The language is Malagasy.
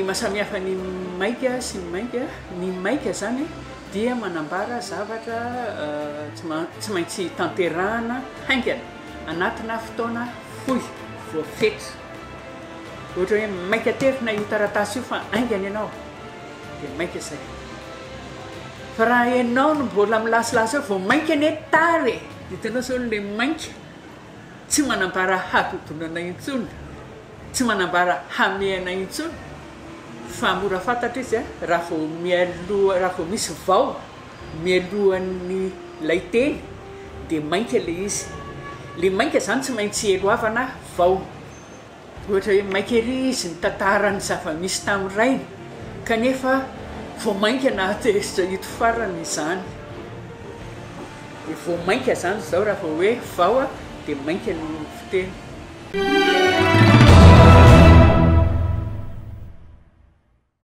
mahasamihafa ny maika sy ny mainka, ny maika zany dia manambara zavatra tsy maintsy tanterahana haingana anatina fotoana fohy voafetra. Ohatra hoe maika terina io taratasy io fa haingana ianao dia maika zay. Fa raha ianao no mbola milasilasa eo vao mainka ane tary hitanao zao le mainka tsy manambara hadodonana intsony, tsy manambara hamehana intsony, fa mora fantatra izy raha vao misy vao mialohan'ny lay teny dia mainka le izy. Le mainka zany tsy maintsy eloavana vao. Ohatra hoe mainka ery izy ny tantarany zava-misy tamin'ny rainy kanefa vao mainka nahatezitra hito farany izany. Dia vao mainka zany zao raha vao hoe vao dia mainka no fiteny.